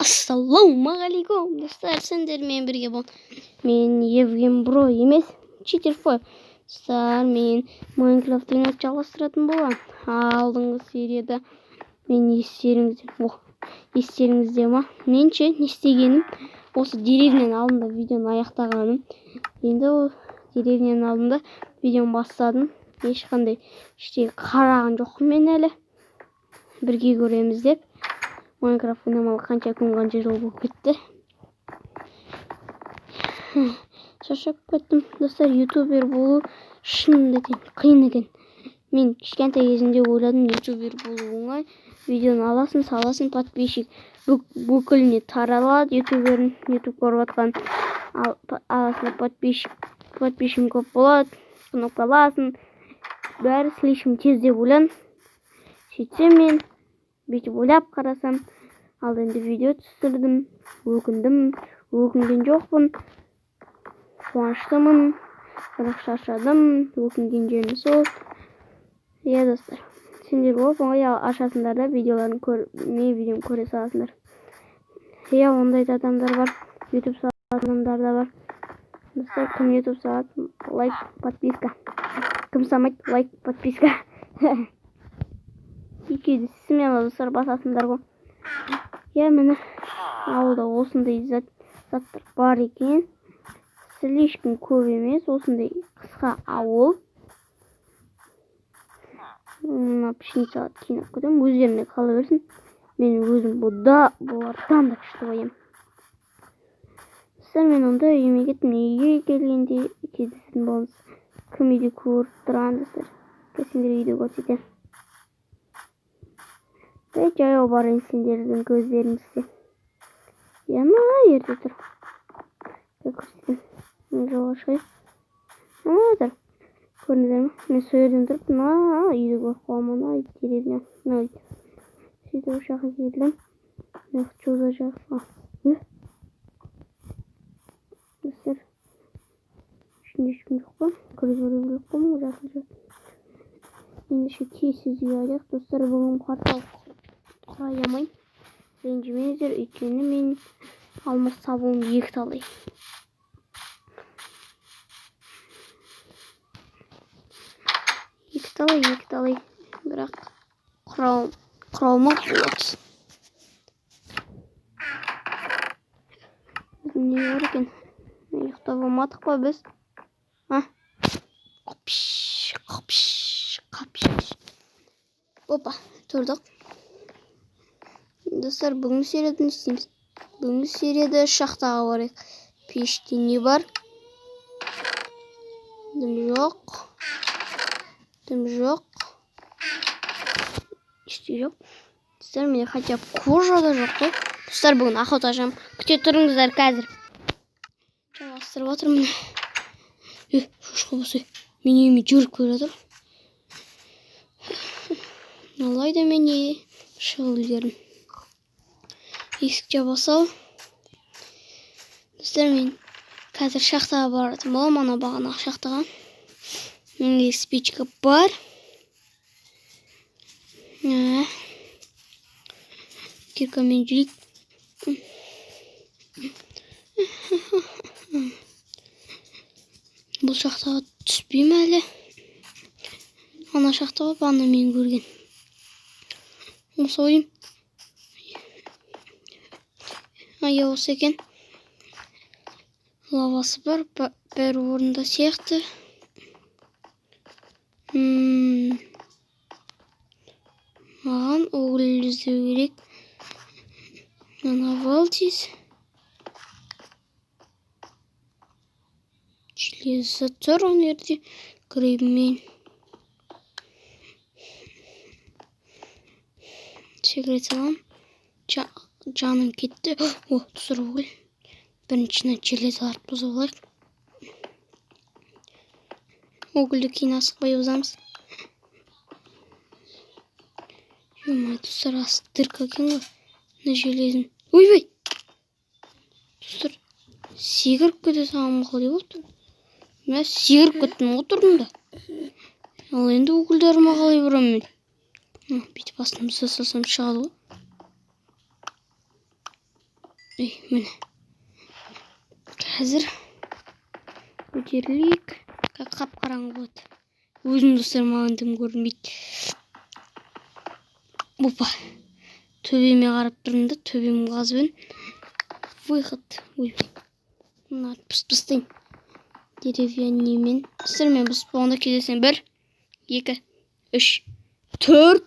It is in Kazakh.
Ассалаумағалейкум достар, сендермен бірге бол. Мен Евген Бро емес, Читерфой. Достар, мен Майнкрафт ойнап жалғастыратын боламын. Алдыңғы серияда мен естеріңізде ма? Менше не істегенім осы деревняның алдында видеоны аяқтағаным. Енді ол деревняның алдында видеоны бастадым. Ешқандай ештеңе қараған жоқпын мен әлі. Бірге көреміз деп. Майнкрафт ойнамалы қанша күн қанша жыл болып кетті. Шаршап кеттім. Достар, ютубер болу шынында қиын екен. Мен кішкентай кезімде ойладым, ютубер болу оңай. Видеоны аласың, саласың, подписчик бүкіліне таралады. ютуб көріп жатқан аласың, подписчик көп болады. Кнопка аласың. Бәрі слишком тез деп ойлан. Сөйтсем мен бүйтіп ойлап қарасам, ал енді видео түсірдім, өкінген жоқпын, қуаныштымын, бірақ шаршадым, өкінген жерім сол. Иә достар, сендер болып оңай ашасыңдар да видеоларын мен видеоны көре саласыңдар. Иә, ондай адамдар бар, ютуб салатын адамдар да бар. Достар, кім ютуб салады, лайк, подписка. Кім салмайды, лайк, подписка. Екеуді смело достар басасыңдар ғой. Иә, міне ауылда осындай заттар бар екен. Слишком көп емес, осындай қысқа ауыл. Мына пшеницаны кинап көтем, өздеріне қала берсін. Мен өзім бұлардан да күшті қоям. Достар, мен онда үйіме кеттім. Үйге келгенде кездесетін боламыз. Кім үйде көріп тұрған достар. Сендер үйде көрсетем. Жаяу барайын сендердің көздеріңізде. Яна ерде тұр. Көрсетем. Мен жолға шығайын. Тұр. Көрдіңіздер ме? Мен сол жерден тұрып, үйді көріп қаламын. Деревня. Сөйтіп осы жаққа келдім. Чудо жаққа. Достар. Ішінде ешкім жоқ па? Көріп біліп қоймын. Жақын. Ендеше тез үй алайық. Достар, бүгін қарталық құрай алмайым. Ренжімеңіздер, өйткені мен алмас сабуым екі талай. Екі талай. Бірақ құрауыма болады. Не бар екен? Ұйықтап алмадық па біз? Қапш. Опа, тұрдық. Достар, бүгінгі серияда не істейміз? Бүгінгі серияда шахтаға барайық. Пеште не бар? Дым жоқ. Іште жоқ. Достар, мене хотя кожа да жоқ қой. Достар, бүгін охота ашам. Күте тұрыңыздар қазір. Жалғастырып отырмын. Шошқа басы. Мен үйіме жүріп келе жатыр. Алайда мен шығып үлгердім. Есік жаба сал. Достар, мен қазір шахтаға баратын боламын, ана бағанағы шахтаға. Менде спичка бар. Киркамен жүрейік. Бұл шахтаға түспейм әлі. Ана шахтаға бана мен көрген. Осы ойым. Ая осы екен. Лавасы бар, бәрі орында сияқты. Маған оғыл іздеу керек. Ана валтиз. Железо тұр он ерде. Грейбмен. Секрет салам. Жаным кетті. Тұсыр оғыл. Біріншіні железо алып бұзып алайық. Оғылды кейін асықпай бұзамыз. Жумай, тұсыр асы дырка екен ғой. Мына железін. Ой! Тұсыр сегіріп кете саған қалай болды? Мен сегіріп кеттім отырдым да. Ал енді оғылдарыма қалай бұрам мен? Бүйтіп астымызды салсам шығады ғой. Міне. Қазір көтерілейік. Қап-қараңғы болады. Өзім достар, маған дым көрінбейді. Опа. Төбеме қарап тұрмын да, төбем қазбен. Выход. Ой. Мына пыс-пыстайын. Деревянныймен. Достар, мен бұзып болғанда кездесем. 1, 2, 3, 4.